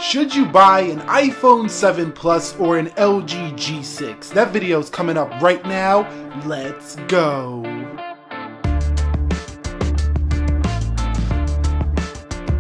Should you buy an iPhone 7 Plus or an LG G6? That video is coming up right now. Let's go.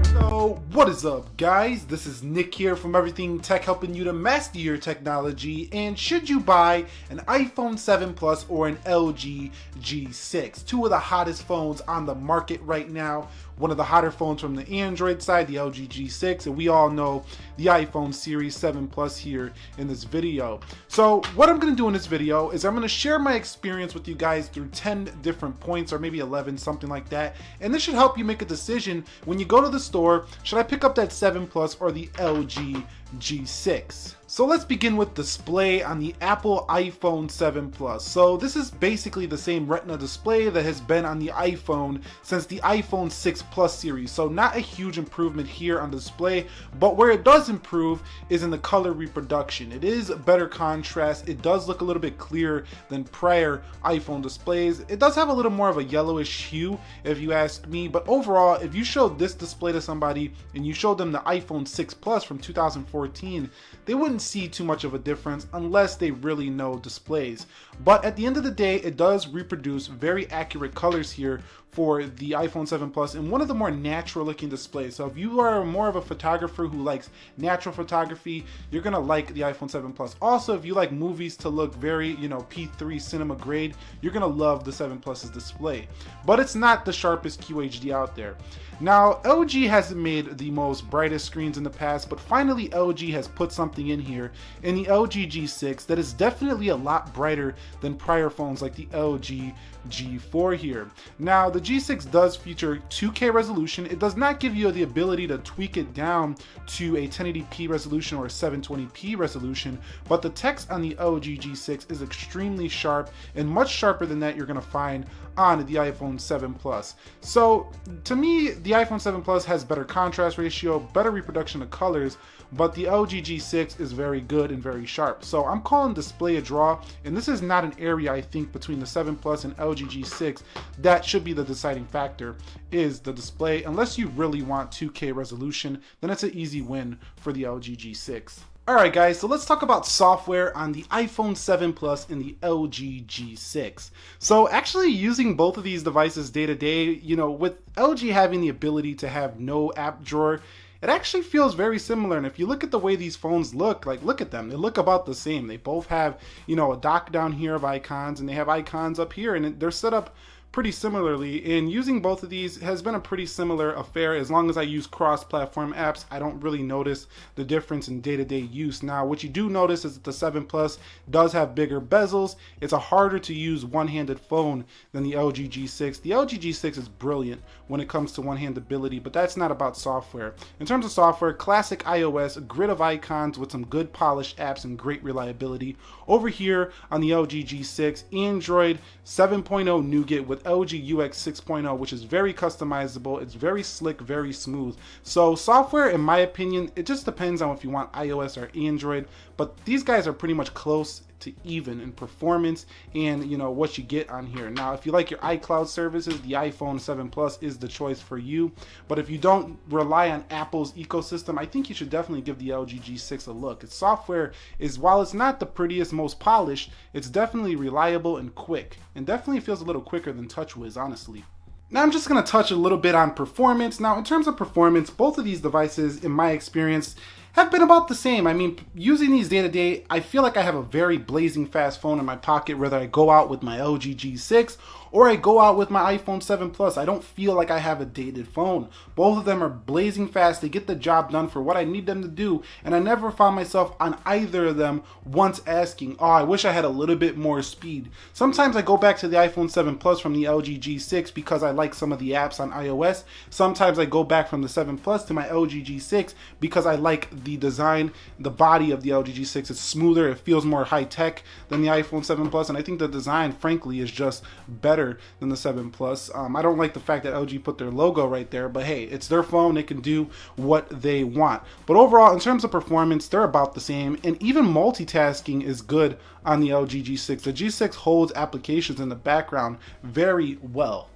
So, what is up, guys? This is Nick here from Everything Tech, helping you to master your technology. And should you buy an iPhone 7 Plus or an LG G6? Two of the hottest phones on the market right now. One of the hotter phones from the Android side, the LG G6, and we all know the iPhone Series 7 Plus here in this video. So what I'm going to do in this video is I'm going to share my experience with you guys through 10 different points, or maybe 11, something like that. And this should help you make a decision when you go to the store, should I pick up that 7 Plus or the LG G6? So let's begin with display on the Apple iPhone 7 Plus. So this is basically the same Retina display that has been on the iPhone since the iPhone 6 Plus series. So not a huge improvement here on display, but where it does improve is in the color reproduction. It is better contrast. It does look a little bit clearer than prior iPhone displays. It does have a little more of a yellowish hue if you ask me, but overall, if you showed this display to somebody and you showed them the iPhone 6 Plus from 2014, they wouldn't see too much of a difference unless they really know displays. But at the end of the day, it does reproduce very accurate colors here for the iPhone 7 Plus and one of the more natural looking displays. So if you are more of a photographer who likes natural photography, you're gonna like the iPhone 7 Plus. Also, if you like movies to look very, P3 cinema grade, you're gonna love the 7 Plus's display. But it's not the sharpest QHD out there. Now, LG hasn't made the most brightest screens in the past, but finally LG has put something in here in the LG G6 that is definitely a lot brighter than prior phones like the LG G4 here. Now, the G6 does feature 2K resolution. It does not give you the ability to tweak it down to a 1080p resolution or a 720p resolution, but the text on the LG G6 is extremely sharp, and much sharper than that you're going to find on the iPhone 7 Plus. So to me, the iPhone 7 Plus has better contrast ratio, better reproduction of colors, but the LG G6 is very good and very sharp. So I'm calling display a draw, and this is not an area I think between the 7 Plus and LG G6 that should be the deciding factor is the display. Unless you really want 2K resolution, then it's an easy win for the LG G6. Alright guys, so let's talk about software on the iPhone 7 Plus and the LG G6. So actually using both of these devices day to day, with LG having the ability to have no app drawer, it actually feels very similar. And if you look at the way these phones look, look at them, they look about the same. They both have, a dock down here of icons, and they have icons up here, and they're set up pretty similarly. And using both of these has been a pretty similar affair. As long as I use cross-platform apps, I don't really notice the difference in day-to-day use. Now, what you do notice is that the 7 Plus does have bigger bezels. It's a harder to use one-handed phone than the LG G6. The LG G6 is brilliant when it comes to one-hand ability, but that's not about software. In terms of software, classic iOS, a grid of icons with some good polished apps and great reliability. Over here on the LG G6, Android 7.0 Nougat with LG UX 6.0, which is very customizable. It's very slick, very smooth. So software, in my opinion, it just depends on if you want iOS or Android, but these guys are pretty much close to even in performance and what you get on here. Now, if you like your iCloud services, the iPhone 7 Plus is the choice for you. But if you don't rely on Apple's ecosystem, I think you should definitely give the LG G6 a look. Its software is, while it's not the prettiest, most polished, it's definitely reliable and quick, and definitely feels a little quicker than TouchWiz, honestly. Now I'm just going to touch a little bit on performance. Now, in terms of performance, both of these devices, in my experience, have been about the same. I mean, using these day to day, I feel like I have a very blazing fast phone in my pocket, whether I go out with my LG G6 or I go out with my iPhone 7 Plus. I don't feel like I have a dated phone. Both of them are blazing fast. They get the job done for what I need them to do, and I never found myself on either of them once asking, oh, I wish I had a little bit more speed. Sometimes I go back to the iPhone 7 Plus from the LG G6 because I like some of the apps on iOS. Sometimes I go back from the 7 Plus to my LG G6 because I like the design, the body of the LG G6. It's smoother, it feels more high-tech than the iPhone 7 Plus, and I think the design, frankly, is just better than the 7 Plus. I don't like the fact that LG put their logo right there, but hey, it's their phone, they can do what they want. But overall, in terms of performance, they're about the same, and even multitasking is good on the LG G6. The G6 holds applications in the background very well.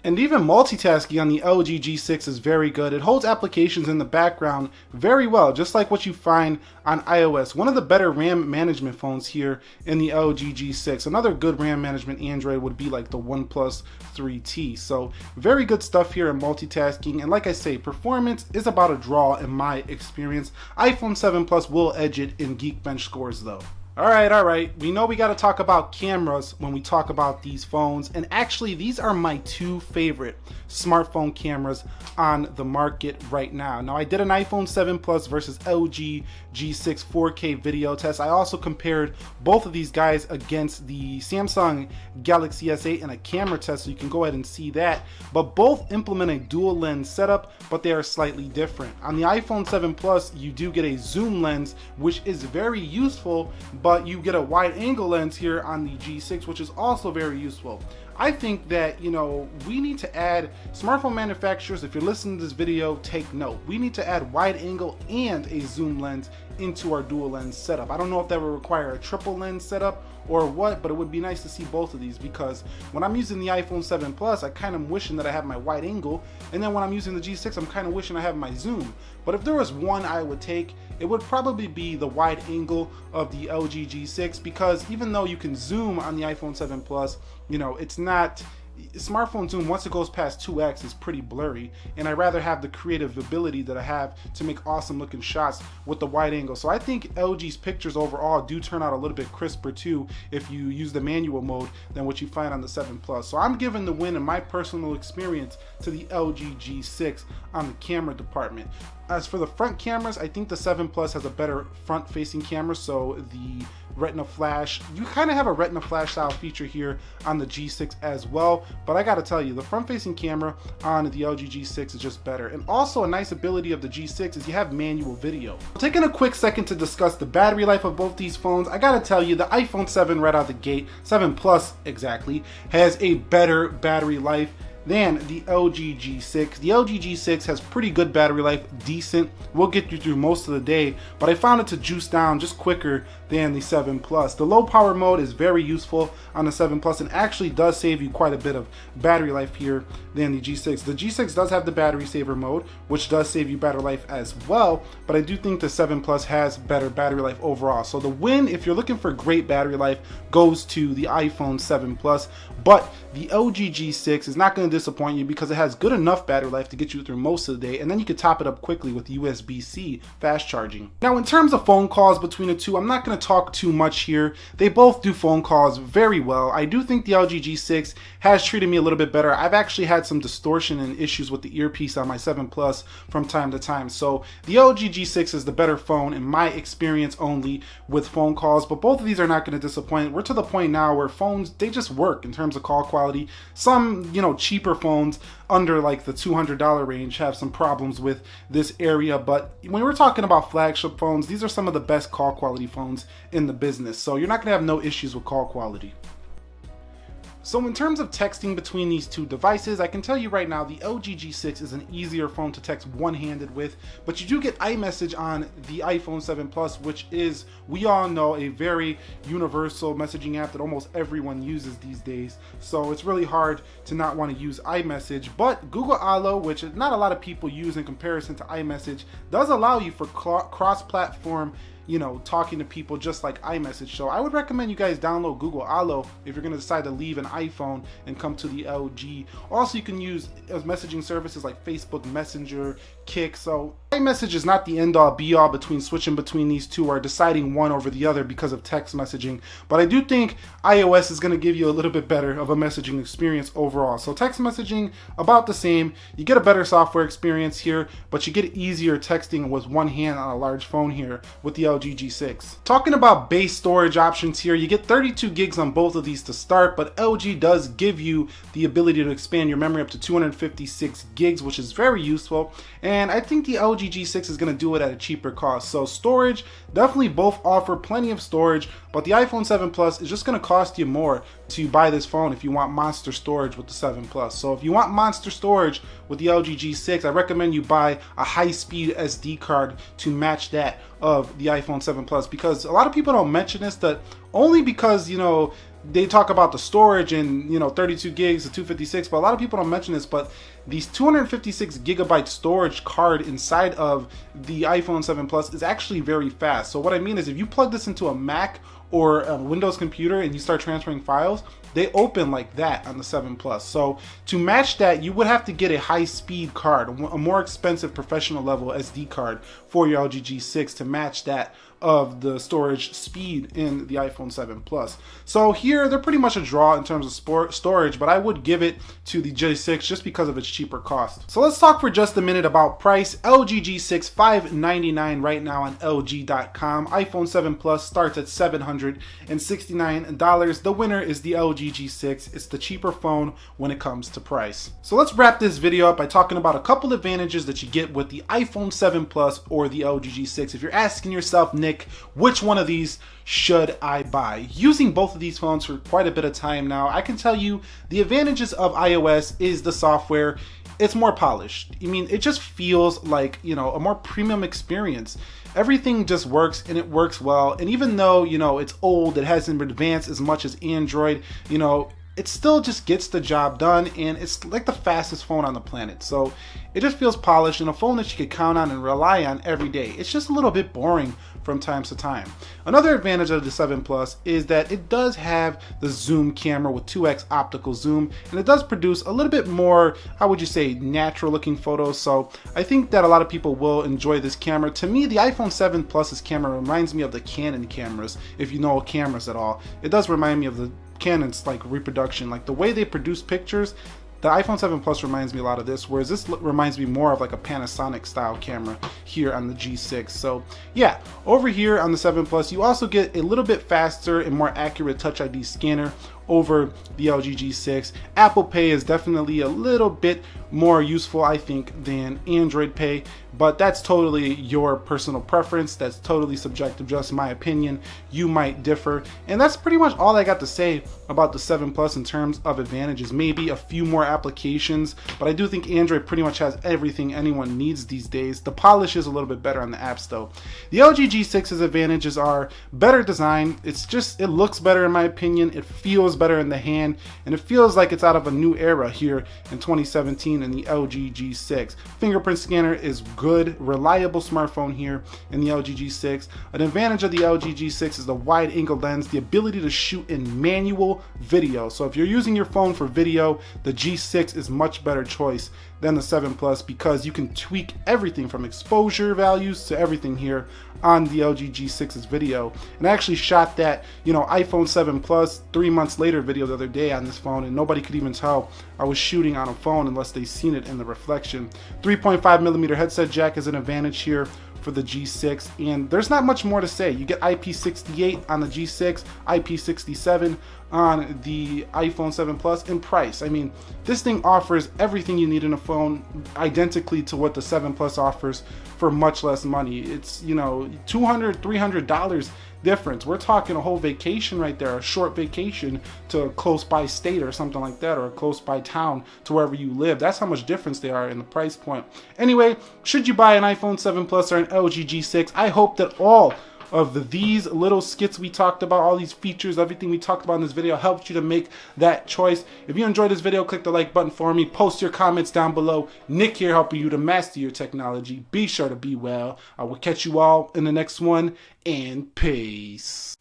And even multitasking on the LG G6 is very good. It holds applications in the background very well, just like what you find on iOS. One of the better RAM management phones here in the LG G6. Another good RAM management Android would be like the OnePlus 3T. So very good stuff here in multitasking. And like I say, performance is about a draw in my experience. iPhone 7 Plus will edge it in Geekbench scores though. All right. We know we got to talk about cameras when we talk about these phones. And actually, these are my two favorite smartphone cameras on the market right now. Now, I did an iPhone 7 Plus versus LG G6 4K video test. I also compared both of these guys against the Samsung Galaxy S8 in a camera test, so you can go ahead and see that. But both implement a dual lens setup, but they are slightly different. On the iPhone 7 Plus, you do get a zoom lens, which is very useful, but you get a wide angle lens here on the G6, which is also very useful. I think that, we need to add, smartphone manufacturers, if you're listening to this video, take note. We need to add wide angle and a zoom lens into our dual lens setup. I don't know if that would require a triple lens setup or what, but it would be nice to see both of these, because when I'm using the iPhone 7 Plus, I kind of wishing that I have my wide angle, and then when I'm using the G6, I'm kind of wishing I have my zoom. But if there was one I would take, it would probably be the wide angle of the LG G6, because even though you can zoom on the iPhone 7 Plus, it's not, smartphone zoom, once it goes past 2x, is pretty blurry, and I rather have the creative ability that I have to make awesome looking shots with the wide angle. So I think LG's pictures overall do turn out a little bit crisper too if you use the manual mode than what you find on the 7 Plus. So I'm giving the win in my personal experience to the LG G6 on the camera department. As for the front cameras, I think the 7 Plus has a better front facing camera, so the Retina Flash, you kind of have a Retina Flash style feature here on the G6 as well, but I gotta tell you, the front facing camera on the LG G6 is just better. And also a nice ability of the G6 is you have manual video. Taking a quick second to discuss the battery life of both these phones, I gotta tell you, the iPhone 7 right out the gate, 7 Plus exactly, has a better battery life than the LG G6. The LG G6 has pretty good battery life, decent, will get you through most of the day, but I found it to juice down just quicker than the 7 Plus. The low power mode is very useful on the 7 Plus and actually does save you quite a bit of battery life here than the G6. The G6 does have the battery saver mode, which does save you battery life as well, but I do think the 7 Plus has better battery life overall. So the win, if you're looking for great battery life, goes to the iPhone 7 Plus, but the LG G6 is not going to disappoint you because it has good enough battery life to get you through most of the day, and then you can top it up quickly with USB-C fast charging. Now, in terms of phone calls between the two, I'm not going to talk too much here. They both do phone calls very well. I do think the LG G6 has treated me a little bit better. I've actually had some distortion and issues with the earpiece on my 7 Plus from time to time. So the LG G6 is the better phone in my experience only with phone calls, but both of these are not going to disappoint. We're to the point now where phones, they just work in terms of call quality. Some, cheaper phones under like the $200 range have some problems with this area, but when we're talking about flagship phones, these are some of the best call quality phones in the business, so you're not going to have no issues with call quality. So in terms of texting between these two devices, I can tell you right now the LG G6 is an easier phone to text one-handed with, but you do get iMessage on the iPhone 7 Plus, which is, we all know, a very universal messaging app that almost everyone uses these days. So it's really hard to not want to use iMessage, but Google Allo, which not a lot of people use in comparison to iMessage, does allow you for cross-platform talking to people just like iMessage. So I would recommend you guys download Google Allo if you're going to decide to leave an iPhone and come to the LG. Also, you can use messaging services like Facebook Messenger, Kik. So iMessage is not the end all be all between switching between these two or deciding one over the other because of text messaging. But I do think iOS is going to give you a little bit better of a messaging experience overall. So text messaging, about the same. You get a better software experience here, but you get easier texting with one hand on a large phone here with the LG G6. Talking about base storage options here, you get 32 gigs on both of these to start, but LG does give you the ability to expand your memory up to 256 gigs, which is very useful. And I think the LG G6 is going to do it at a cheaper cost. So storage, definitely both offer plenty of storage, but the iPhone 7 Plus is just going to cost you more to buy this phone if you want monster storage with the 7 Plus. So if you want monster storage with the LG G6, I recommend you buy a high-speed SD card to match that of the iPhone 7 Plus, because a lot of people don't mention this, that only because, they talk about the storage and 32 gigs to 256, but a lot of people don't mention this, but these 256 gigabyte storage card inside of the iPhone 7 Plus is actually very fast. So what I mean is, if you plug this into a Mac or a Windows computer and you start transferring files, they open like that on the 7 Plus. So to match that, you would have to get a high-speed card, a more expensive professional level SD card for your LG G6 to match that of the storage speed in the iPhone 7 Plus. So here, they're pretty much a draw in terms of storage, but I would give it to the G6 just because of its cheaper cost. So let's talk for just a minute about price. LG G6, $599 right now on LG.com. iPhone 7 Plus starts at $769. The winner is the LG G6. It's the cheaper phone when it comes to price. So let's wrap this video up by talking about a couple advantages that you get with the iPhone 7 Plus or the LG G6. If you're asking yourself, Nick, which one of these should I buy? Using both of these phones for quite a bit of time now, I can tell you the advantages of iOS is the software. It's more polished. I mean, it just feels like, a more premium experience. Everything just works, and it works well. And even though, it's old, it hasn't been advanced as much as Android, it still just gets the job done, and it's like the fastest phone on the planet. So it just feels polished, and a phone that you could count on and rely on every day. It's just a little bit boring from time to time. Another advantage of the 7 Plus is that it does have the zoom camera with 2x optical zoom, and it does produce a little bit more, how would you say, natural looking photos. So I think that a lot of people will enjoy this camera. To me, the iPhone 7 Plus's camera reminds me of the Canon cameras, if you know cameras at all. It does remind me of the Canon's like reproduction, like the way they produce pictures. The iPhone 7 Plus reminds me a lot of this, whereas this reminds me more of like a Panasonic style camera here on the G6. So yeah, over here on the 7 Plus, you also get a little bit faster and more accurate Touch ID scanner over the LG G6. Apple Pay is definitely a little bit more useful, I think, than Android Pay, but that's totally your personal preference. That's totally subjective, just my opinion. You might differ. And that's pretty much all I got to say about the 7 Plus in terms of advantages. Maybe a few more applications, but I do think Android pretty much has everything anyone needs these days. The polish is a little bit better on the apps though. The LG G6's advantages are better design. It looks better in my opinion. It feels better in the hand, and it feels like it's out of a new era here in 2017 in the LG G6. Fingerprint scanner is good, reliable smartphone here in the LG G6. An advantage of the LG G6 is the wide angle lens, the ability to shoot in manual video. So if you're using your phone for video, the G6 is much better choice than the 7 Plus because you can tweak everything from exposure values to everything here on the LG G6's video. And I actually shot that, iPhone 7 Plus 3 months later video the other day on this phone, and nobody could even tell I was shooting on a phone unless they seen it in the reflection. 3.5mm headset jack is an advantage here for the G6, and there's not much more to say. You get IP68 on the G6, IP67 on the iPhone 7 Plus. In price, I mean, this thing offers everything you need in a phone identically to what the 7 Plus offers for much less money. It's, $200, $300 difference. We're talking a whole vacation right there, a short vacation to a close by state or something like that, or a close by town to wherever you live. That's how much difference they are in the price point. Anyway, should you buy an iPhone 7 Plus or an LG G6? I hope that all of these little skits we talked about, all these features, everything we talked about in this video helped you to make that choice. If you enjoyed this video, click the like button for me. Post your comments down below. Nick here helping you to master your technology. Be sure to be well. I will catch you all in the next one, and peace.